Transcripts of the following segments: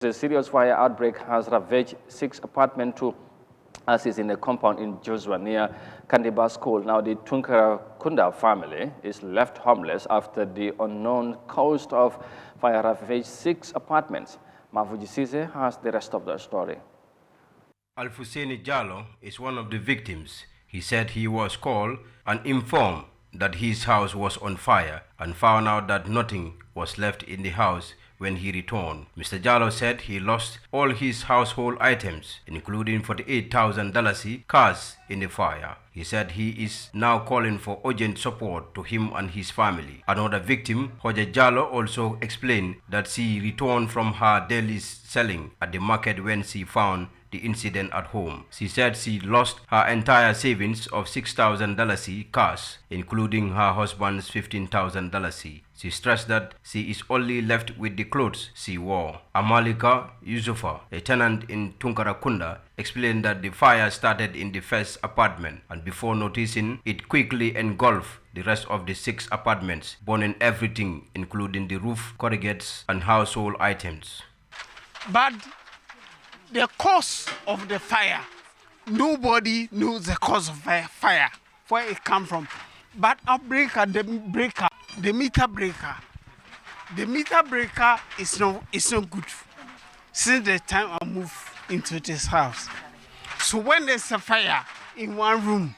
The serious fire outbreak has ravaged 6 apartments to houses in a compound in Jeswang near Kandiba School. Now, the Tunkara Kunda family is left homeless after the unknown cause of fire ravaged 6 apartments. Mafuji Sise has the rest of the story. Alfuseni Jallo is one of the victims. He said he was called and informed that his house was on fire and found out that nothing was left in the house when he returned. Mr. Jallo said he lost all his household items, including $48,000 cash in the fire. He said he is now calling for urgent support to him and his family. Another victim, Hoja Jallo, also explained that she returned from her daily selling at the market when she found the incident at home. She said she lost her entire savings of $6,000 cash, including her husband's $15,000. She stressed that she is only left with the clothes she wore. Amalika Yusufa, a tenant in Tunkarakunda, explained that the fire started in the first apartment and before noticing, it quickly engulfed the rest of the 6 apartments, burning everything, including the roof, corrugates, and household items. But the cause of the fire, nobody knows the cause of fire, where it come from. But the meter breaker is not good since the time I moved into this house. So when there's a fire in one room,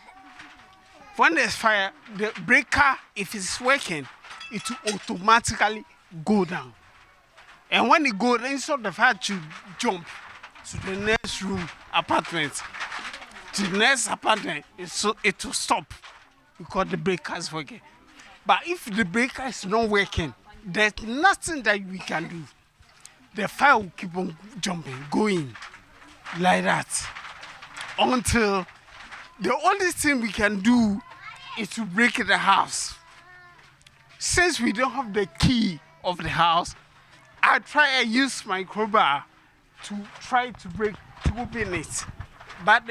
when there's fire, the breaker, if it's working, it will automatically go down. And when it goes, instead of the fire to jump to the next room apartment, to the next apartment, it will stop because the breaker is working. But if the breaker is not working, there's nothing that we can do. The fire will keep on jumping, going like that, until the only thing we can do is to break the house. Since we don't have the key of the house, I try and use my crowbar to try to open it. But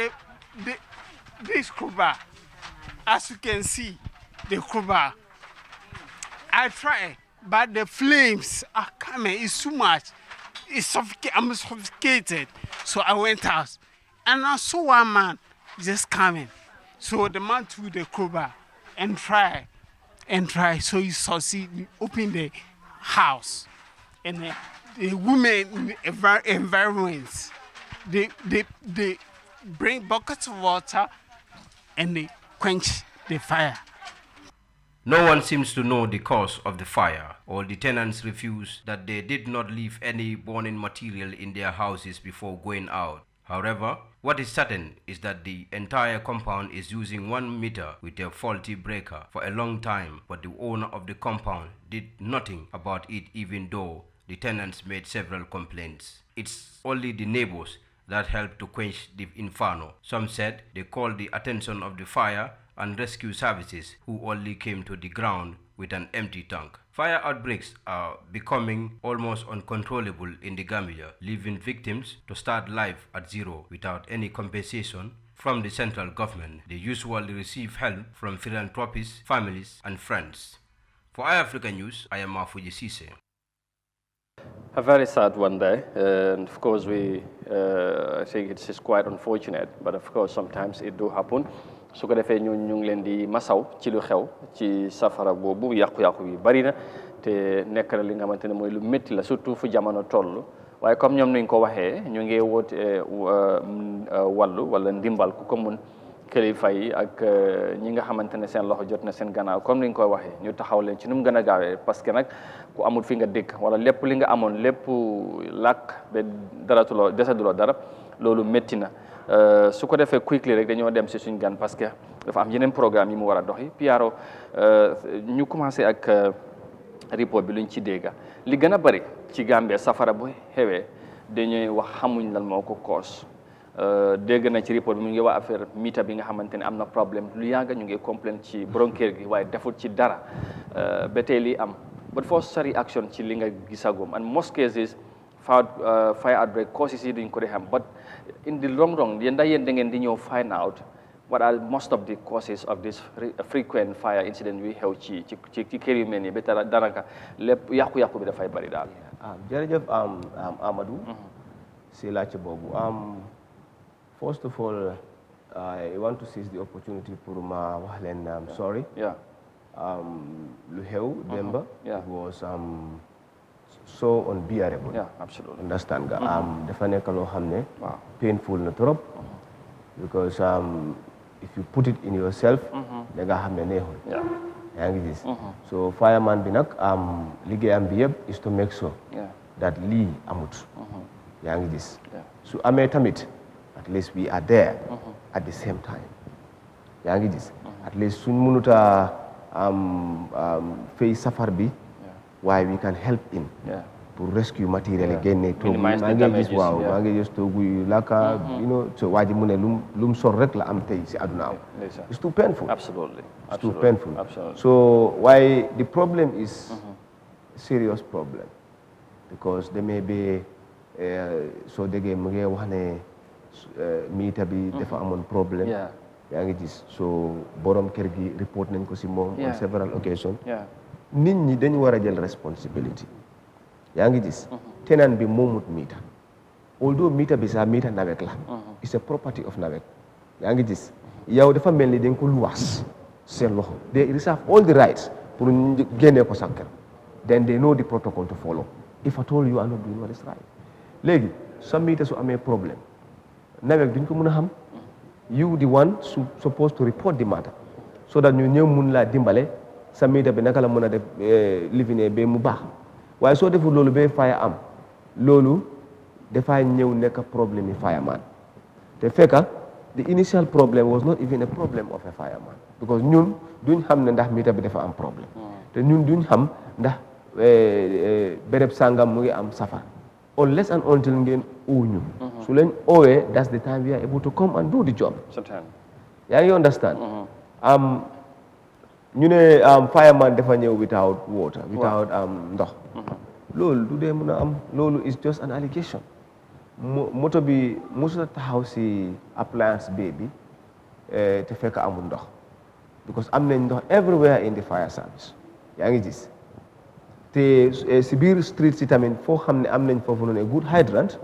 this crowbar, as you can see, the crowbar, I try, but the flames are coming. It's too much. I'm suffocated. So I went out, and I saw one man just coming. So the man took the crowbar and try. So he succeeded, open the house, and the women environments, they bring buckets of water and they quench the fire. No one seems to know the cause of the fire. All the tenants refuse that they did not leave any burning material in their houses before going out. However, what is certain is that the entire compound is using 1 meter with a faulty breaker for a long time, but the owner of the compound did nothing about it, even though the tenants made several complaints. It's only the neighbors that helped to quench the inferno. Some said they called the attention of the fire and rescue services, who only came to the ground with an empty tank. Fire outbreaks are becoming almost uncontrollable in the Gambia, leaving victims to start life at zero without any compensation from the central government. They usually receive help from philanthropists, families, and friends. For Eyeafrica News, I am Mafuji Sise. A very sad one day, and of course I think it's quite unfortunate, but of course sometimes it do happen. su ko defee ñu ngi leen di masaw ci lu xew ci safara boobu yàqu-yàqu bi bari na te nekk na li nga xamante ne mooy lu métti la surtout fu jamono toll waaye comme ñoom nañ ko waxee ñu ngi woote wàllu wala ndimbal ku ko mun kilifa yi ak ñi nga xamante ne seen loxo jot na seen gannaaw comme niñ koy waxee ñu taxaw leen ci nu mu gën a gaawee parce que nag ku amul fi nga dëkk wala lépp li nga amoon lépp làkk ba daratuloo desaduloo dara loolu métti na su ko defee quickly rek dañoo dem si suñ gan parce que dafa am yeneen programme yi mu war a doxi Piaro ñu commencé ak report bi luñ ci dégga li gën a bari ci Gambie safara bu xewee dañuy wax xamuñ lan moo ko cause dégg na ci report bi mu ngi wax affaire mita bi nga xamante ne am na problème lu yàgg ñu ngi complain ci borom kër gi waaye deful ci dara ba tey lii am but first sa reaction ci li nga gisagum and most cases fire outbreak causes yi duñ ko di xam but in the long run yéen da ngeen di ñëw find out what are most of the causes of this frequent fire incident we xew ci kër yu mel nii ba tara daanaka lépp yàqu-yàqu bi dafay bari daal. jërëjëf Amadou. si laajte boobu. First of all, I want to seize the opportunity pour ma wax leen sorry. Yeah. Lu xew Demba. Yeah. It was so unbearable. Yeah, absolutely. Understand nga. Dafa nekk loo xam ne. Wow. Painful na trop. Because if you put it in yourself. da nga xam ne neexul. Yeah. yaa ngi gis. So fireman bi nag liggéeyam bi yëpp is to make sure. Yeah. that lii amut. yaa ngi gis. Yeah. su amee tamit. at least we are there. at the same time. yaa ngi gis. at least suñ mënuta fay safar bi. waaye we can help in. Yeah. pour rescue matériel yi génne toogu Minimize the maa ngi gis damages, waaw yeah. maa ngi gis toogu yu lakka you know so waa ji mu ne lum sor rek la am tey si àdduna am. It's too painful. Absolutely. It's too painful. Absolutely. So why the problem is serious problem because there may be so déggee mu ngi wax ne miita bi dafa amoon problème. Yeah. yaa ngi gis so borom kër gi report nañ ko si moom. on Yeah. several occasions. Yeah. nit ñi dañu war a jël responsibility. yaa ngi gis. tenant bi moomut miita. although miita bi sax miita nawet la. it's a property of nawet. yaa ngi gis yow dafa mel ni dañ ko luwaas seen loxo they reserve all the rights pour ñu génnee ko sa kër then they know the protocol to follow if at all you are not doing what is right. léegi sa miita su amee problème nawet duñ ko mën a xam. you the one supposed to report the matter so that ñu ñëw mun laa dimbale sa miita bi naka la mën a def living ba mu baax waaye soo deful loolu ba fire am loolu dafay ñëw nekk problème yi fireman te fekka the initial problem was not even a problem of a fireman because ñun duñ xam ne ndax miita bi dafa am problème te ñun duñ xam ndax béréb sàngam mu ngi am safar unless and until ngeen oo ñu su leen oowee that's the time we are able to come and do the job. Sometimes. yaa ngi understand. ñu ne fireman dafa ñëw without water without ndox. loolu du dee mën a am loolu is just an allegation. moto bi mosut a taxaw si appliance bay bi te fekk amul ndox because am nañ ndox everywhere in the fire service yaa ngi gis te si biir street si tamit foo xam ne am nañ foofu noonu good hydrant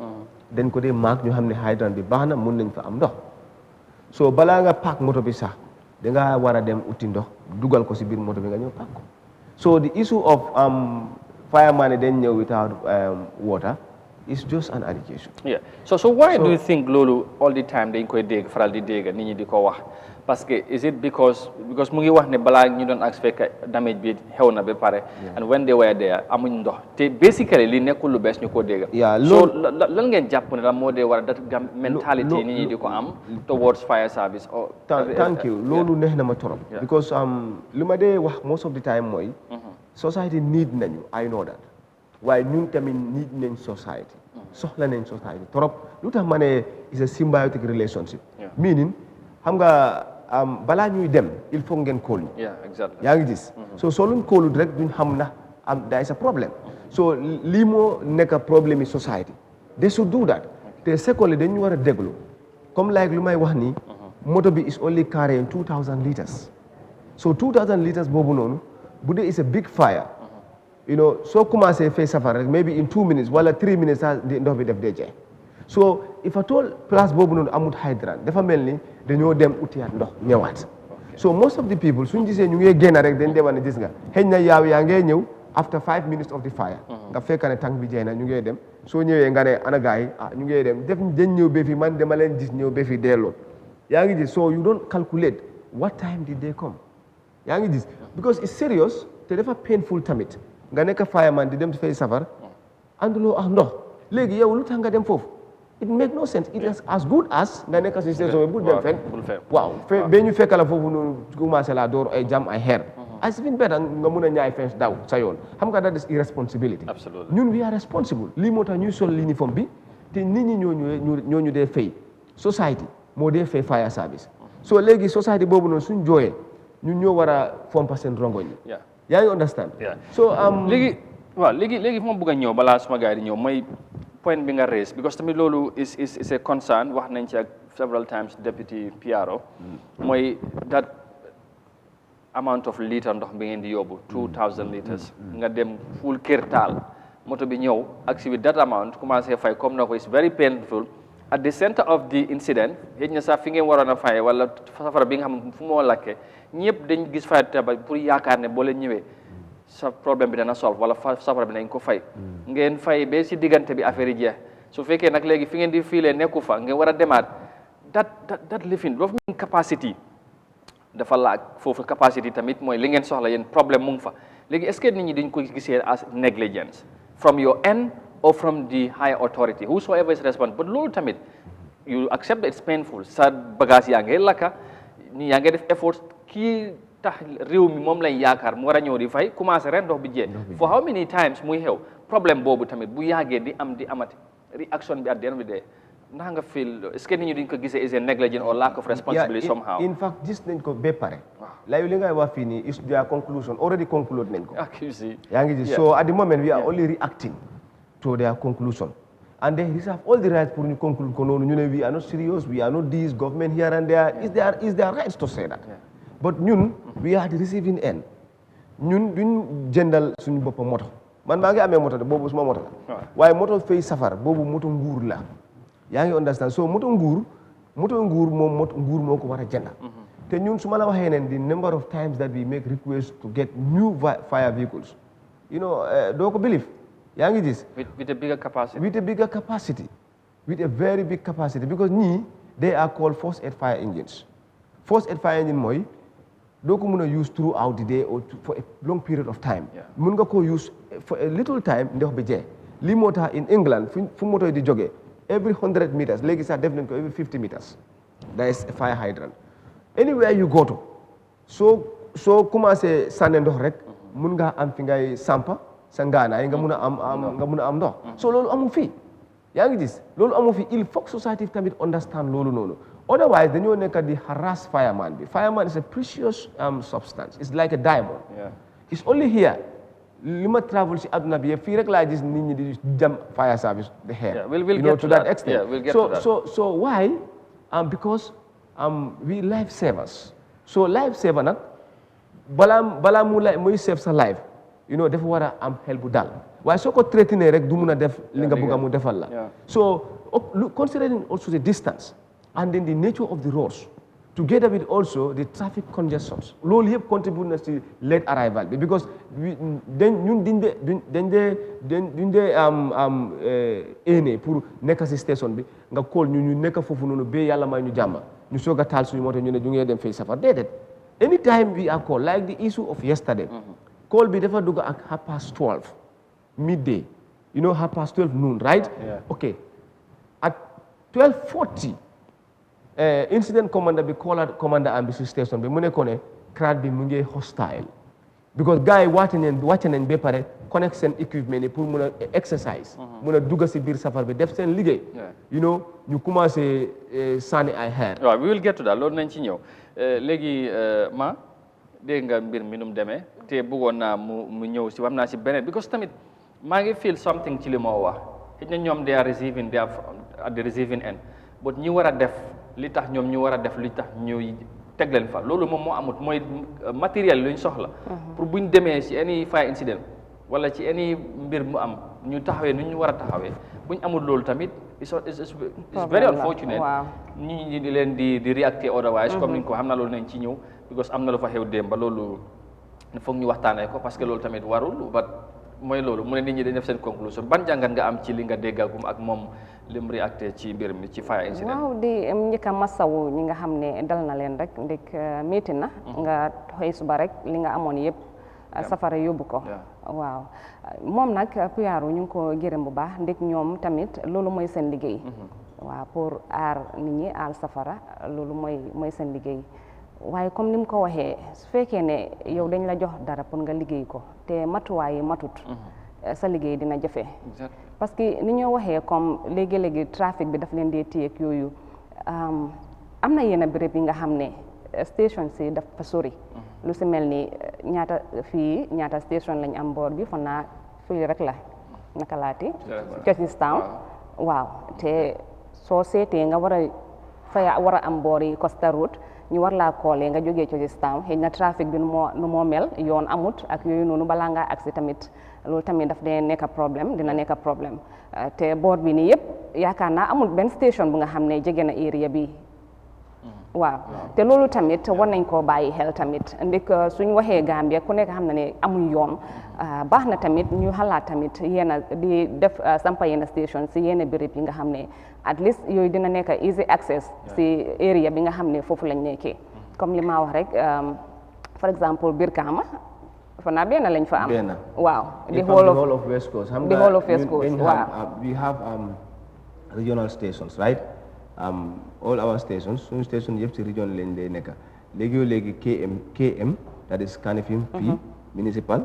dañ ko dee maak ñu xam ne hydrant bi baax na mun nañ fa am ndox so balaa nga paak moto bi sax danga war a dem uti ndox dugal ko si biir moto bi nga ñëw paak ko so the issue of fireman yi dañ ñëw without water is just an allegation. Yeah. So why do you think loolu all the time dañ koy dégg faral di dégg nit ñi di ko wax parce que is it because mu ngi wax ne balaa ñu doon ak fekk damage bi xew na ba pare. and when they were there amuñ ndox te basically li nekkul lu bees ñu ko dégg. so lan ngeen jàpp ne la moo dee war a dat mentality nit ñi di ko am towards fire service. thank you loolu neex na ma torop because li ma dee wax most of the time mooy. society need nañu I know that. waaye ñun tamit need nañ society soxla nañ society trop lu tax ma ne is a symbiotic relationship meaning xam nga balaa ñuy dem il faut ngeen kóol ñu yaa ngi gis so soo luñ kóolut rek duñ xam na there is a problem so lii moo nekk problème yi society they should do that te secondly dañu war a déglu comme like lu may wax nii moto bi is only carrying 2000 litres so 2000 litres boobu noonu bu dee is a big fire you know soo commencé fay safara rek maybe in 2 minutes wala 3 minutes sax ndox bi def dee jeex so if at all place boobu noonu amut hydrant dafa mel ni dañoo dem utiyaat ndox ñëwaat so most of the people suñ gisee ñu ngi génn rek dañ demal ne gis nga xëy na yaaw yaa ngee ñëw after 5 minutes of the fire nga fekk ne tànk bi jeex na ñu ngee dem soo ñëwee nga ne ana gars yi ñu ngee dem def dañ ñëw ba fi man dama leen gis ñëw ba fi delloo yaa ngi gis so you don't calculate what time did they come yaa ngi gis because it's serious te dafa painful tamit nga nekk fireman di dem fay safar ànduloo ak ndox léegi yow lu tax nga dem foofu it make no sense it is as good as nga nekk si station bu dem fen waaw ba ñu fekk la foofu noonu commencé la door ay jam ay xeer as been better nga mun a ñaay fence daw sa yoon xam nga that is irresponsibility ñun we are responsible lii moo tax ñuy sol uniforme bi te nit ñi ñooñu dee fay society moo dee fay fire service so léegi society boobu noonu suñ jooyee ñun ñoo war a fompa seen rongoñ yi yaa ngi understand so léegi fu ma bëgg a ñëw balaa suma gars yi di ñëw mooy point bi nga raise because tamit loolu is a concern wax nañ ci ak several times deputy PRO mooy that amount of litre ndox bi ngeen di yóbbu 2000 litres nga dem full kër taal moto bi ñëw agsi with that amount commencé fay comme na ko is very painful at the center of the incident xëy na sax fi ngeen waroon a fay wala safara bi nga xam fu moo lakke ñëpp dañ gis fay taba pour yaakaar ne boo leen ñëwee sa problème bi dana solve wala safara bi nañ ko fay ngeen fay ba si diggante bi affaire yi jeex su fekkee nag léegi fi ngeen di fiilee nekku fa ngeen war a demaat that lifin dafa mean capacity dafa laaj foofu capacity tamit mooy li ngeen soxla yéen problème mu ngi fa léegi est-ce que nit ñi dañ ko gisee as negligence from your end or from the higher authority whosoever is responsible but loolu tamit you accept that it's painful sa bagage yaa ngi lakka ni yaa ngi def effort kii tax réew mi moom lay yaakaar mu war a ñëw di fay commencé ren ndox bi jee for how many times muy xew problème boobu tamit bu yàggee di amati reaction bi at the end of the day ndax nga feel est-ce que nit ñi duñ ko gisee is a negligence or lack of responsibility somehow in fact gis nañ ko ba pare lay li ngay wax fii nii is their conclusion already conclude nañ ko yaa ngi gis so at the moment we are only reacting to their conclusion and they reserve all the rights pour ñu conclude ko noonu ñu ne we are not serious we are not this government here and there is their rights to say that but ñun we are the receiving end ñun duñ jëndal suñu bopp moto man maa ngi amee moto de boobu suma moto la waaye moto fay safar boobu moto nguur la yaa ngi understand so moto nguur moom nguur moo ko war a jënd te ñun su ma la waxee ne the number of times that we make requests to get new fire vehicles you know doo ko believe yaa ngi gis with a bigger capacity with a very big capacity because ñii they are called first aid fire engines first aid fire engine mooy doo ko mën a use throughout the day or for a long period of time mën nga ko use for a little time ndox bi jee lii moo tax in England fu moto yi di jógee every 100 meters léegi sax def nañ ko every 50 meters there is a fire hydrant anywhere you go to soo commencé sànne ndox rek mun ngaa am fi ngay sampa sa ngaanaay nga mun a am ndox so loolu amu fi yaa ngi gis loolu amu fi il faut que society tamit understand loolu noonu otherwise dañoo nekk di harass fireman bi fireman is a precious substance it's like a diamond it's only here li ma travel si àdduna bi yëpp fii rek laa gis nit ñi di jam fire service the hair we'll get to that extent so why because we life savers so life saver nag balaa muy save sa life dafa war a am xel bu dal waaye soo ko traité rek du mun a def li nga bëgg a mu defal la so considering also the distance and then the nature of the roads together with also the traffic congestions loolu yëpp contribute na si late arrival bi because ñun duñ dee éene pour nekk si station bi nga call ñu nekk foofu noonu ba yàlla may ñu jàmm ñu soog a taal suñu moto ñu ne ñu ngee dem fay safar déedéet anytime we are called like the issue of yesterday call bi dafa dugg ak 12:30 midday 12:30 noon right okay at 12:40 incident commander bi call commander am bi si station bi mu ne ko ne crowd bi mu ngi hostile because gars yi wàcce nañ ba pare connect seen equipment yi pour mun a exercise mun a dugg si biir safar bi def seen liggéey ñu commencé sànni ay xeer waaw we will get to that loolu nañ ci ñëw léegi ma dégg nga mbir mi nu mu demee te bëggoon naa mu ñëw si wax naa si beneen because tamit maa ngi feel something ci li moo wax xëy na ñoom they are at the receiving end but ñi war a def li tax ñoom ñu war a def li tax ñu teg leen fa loolu moom moo amut mooy matériel lu ñu soxla pour buñ demee si any fire incident wala ci any mbir mu am ñu taxawee nu ñu war a taxawee buñ amul loolu tamit it's very unfortunate ñi di leen di reacter otherwise comme ni nga ko xam naa loolu nañ ci ñëw because am na lu fa xew démb ba loolu foog ñu waxtaanee ko parce que loolu tamit warul ba mooy loolu mu ne nit ñi dañ def seen conclusion ban jàngat nga am ci li nga déggagum ak moom lim reacté ci mbir mi ci fire incident waaw di njëkk a masawu ñi nga xam ne dal na leen rek ndek métti na nga xëy suba rek li nga amoon yëpp safara yóbbu ko waaw moom nag piyaaru ñu ngi ko gërëm bu baax ndek ñoom tamit loolu mooy seen liggéey waaw pour aar nit ñi aar safara loolu mooy seen liggéey waaye comme ni mu ko waxee su fekkee ne yow dañ la jox dara pour nga liggéey ko te matuwaay yi matut sa liggéey dina jafe parce que ni ñoo waxee comme léegi-léegi trafic bi daf leen dee téye ak yooyu am na yenn béréb yi nga xam ne station si dafa sori lu si mel ni ñaata station lañ am boor bi fan naa fii rek la naka laati Churchill's Town waaw te soo seetee nga war a faya war a am boori Costa Road ñu war laa koolee nga jógee Georgetown xëy na trafic bi nu moo mel yoon amut ak yooyu noonu balaa ngaa agsi tamit loolu tamit daf dee nekk problème dina nekk problème te boor bi nii yëpp yaakaar naa amul benn station bu nga xam ne jege na area bi waaw te loolu tamit war nañ koo bàyyi xel tamit ndik suñ waxee Gambia ku nekk xam na ne amul yoon baax na tamit ñu xalaat tamit yenn di def sampa yenn station si yenn béréb yi nga xam ne at least yooyu dina nekk easy access si area bi nga xam ne foofu lañ nekkee comme li ma wax rek for exemple Brikama fa naa benn lañ fa am waaw the whole of West Coast the whole of West Coast waaw we have regional stations right all our stations suñu station yëpp ci region lañ lay nekk léegi KM that is Kanifing fii municipal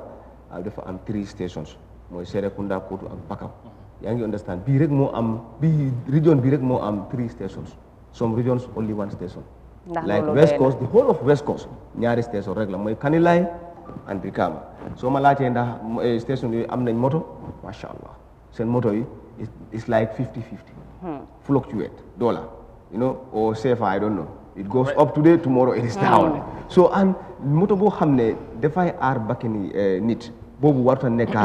dafa am 3 stations mooy Serekunda Kutu ak Bakau yaa ngi understand bii rek moo am region bi rek moo am 3 stations some regions only 1 station like West Coast the whole of West Coast ñaari station rek la mooy Kanilai and Brikama soo ma laajtee ndax station yooyu am nañ moto macha allah seen moto yi it's like 50-50 fluctuate dollar or CFA I don't know it goes up today tomorrow it is down so and moto boo xam ne dafay aar bakkani nit boobu warta nekk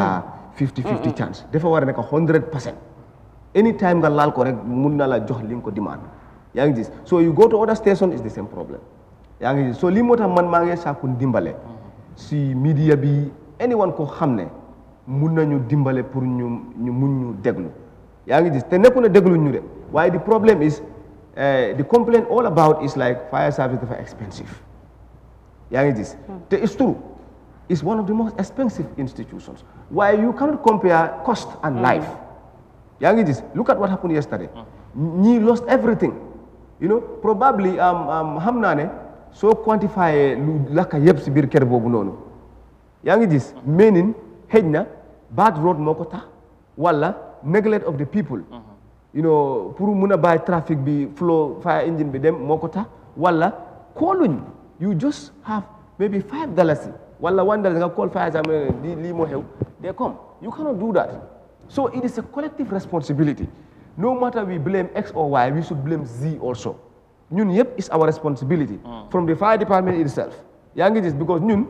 50-50 chance dafa war a nekk 100% anytime nga laal ko rek mun na la jox li nga ko demand yaa ngi gis so you go to other station is the same problem yaa ngi gis so lii moo tax man maa ngi sàkku dimbale si media bi anyone ko xam ne mun nañu dimbale pour ñu mun ñu déglu yaa ngi gis te nekku na déglu ñu de waaye the problem is the complaint all about is like fire service dafa expensive yaa ngi gis te it's true it's one of the most expensive institutions why you cannot compare cost and life yaa ngi gis look at what happened yesterday ñi lost everything probably xam naa ne soo quantify lu lakka yëpp si biir kër boobu noonu yaa ngi gis meaning xëj na bad road moo ko tax wala neglect of the people pour mun a bàyyi trafic bi flow fire engine bi dem moo ko tax wala kooluñ you just have maybe $5 wala $1 nga call fire service lii moo xew they come you cannot do that so it is a collective responsibility no matter we blame X or Y we should blame Z also ñun yëpp is our responsibility from the fire department itself yaa ngi gis because ñun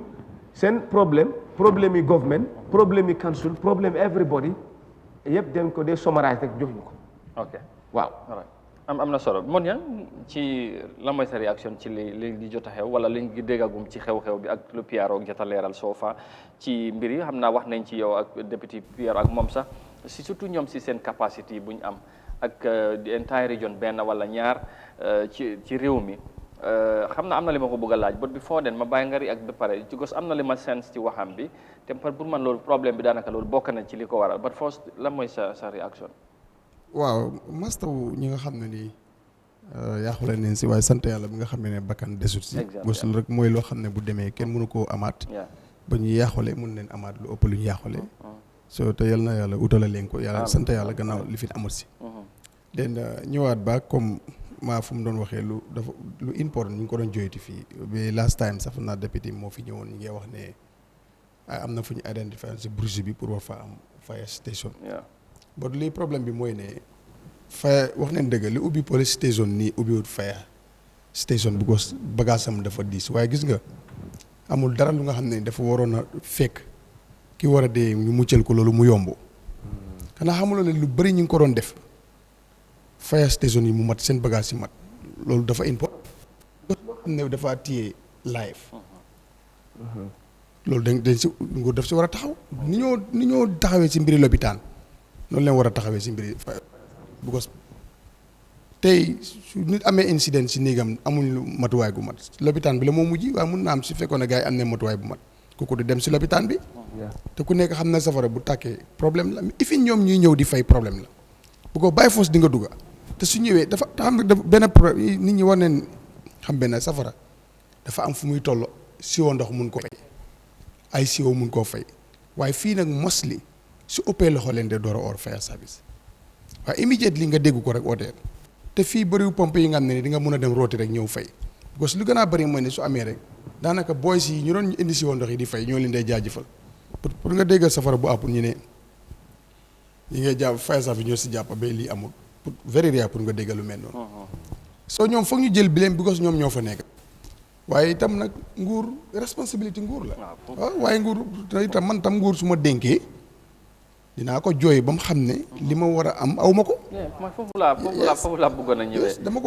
seen problème yi government problème yi council problème everybody yëpp dem ko dee summarize rek jox ñu ko ok waaw am na solo mon yan ci la mooy sa réaction ci li di jot a xew wala li ngi déggagum ci xew-xew bi ak lu PRO jot a leeral soo fa ci mbir yi xam naa wax nañ ci yow ak député PRO ak moom sax si surtout ñoom si seen capacité bu ñu am ak the entire region benn wala ñaar ci réew mi xam na am na li ma ko bëgg a laaj but before then ma bàyyi nga ri ak ba pare ci gos am na li ma sense ci waxam bi te pour man loolu problème bi daanaka loolu bokk na ci li ko waral but first lan mooy sa réaction waaw mastaw ñi nga xam ne nii yaaxule neen si waaye sant yàlla bi nga xam ne bakkan desut si gosul rek mooy loo xam ne bu demee kenn mënu koo amaat ba ñu yaaxule mun leen amaat lu ëpp lu ñu yaaxule so te yal na yàlla utala leen ko yàlla sant yàlla gannaaw li fi amul si den ñëwaat ba comme maa fu mu doon waxee lu important ñu ngi ko doon joyti fii bi last time sax naa député moo fi ñëwoon ñu ngi wax ne am na fu ñu identifier si Bruce bi pour war fa am fire station but li problème bi mooy ne fire wax neen dëgg li ubbi police station nii ubbiwut fire station bu ko bagaasam dafa diis waaye gis nga amul dara lu nga xam ne dafa waroon a fekk ki war a dee ñu muccal ko loolu mu yomb xanaa xamuloo ne lu bëri ñu ngi ko doon def fire station yi mu mat seen bagage yi mat loolu dafa important loo xam ne dafa téye live loolu dañ si nguur daf si war a taxaw ni ñoo taxawee si mbiri lopitaan noonu leen war a taxawee si mbiri because tey su nit amee incident si néegam amuñ matuwaay gu mat lopitaan bi la moo mujj waaye mun naa am su fekkoon ne gars yi am ne matuwaay bu mat kooku di dem si lopitaan bi te ku nekk xam na safara bu tàkkee problème la ifi ñoom ñuy ñëw di fay problème la bu ko bàyyi foos di nga dugga te su ñëwee dafa xam ne benn problème nit ñi war neen xam benn safara dafa am fu muy toll siwo ndox mun ko fay ay siwo mun koo fay waaye fii nag mostly su ëppee loxo leen de door a or fire service waaye immediately nga dégg ko rek ooteel te fii bëriwu pompe yi nga xam ne ni di nga mun a dem rooti rek ñëw fay parce que lu gën a bëri mooy ne su amee rek daanaka boys yi ñu doon indi siwo ndox yi di fay ñoo leen day jaajëfal pour nga déggal safara bu àppul ñu ne ñi ngay jàpp fire service ñoo si jàpp ba lii amul pour very rare pour nga déggal lu mel noonu soo ñoom foog ñu jël blame because ñoom ñoo fa nekk waaye itam nag nguur responsabilité nguur la waaw waaye nguur itam man tam nguur su ma dénkee dinaa ko jooy ba mu xam ne li ma war a am aw ma ko foofu laa bëggoon a ñëwee dama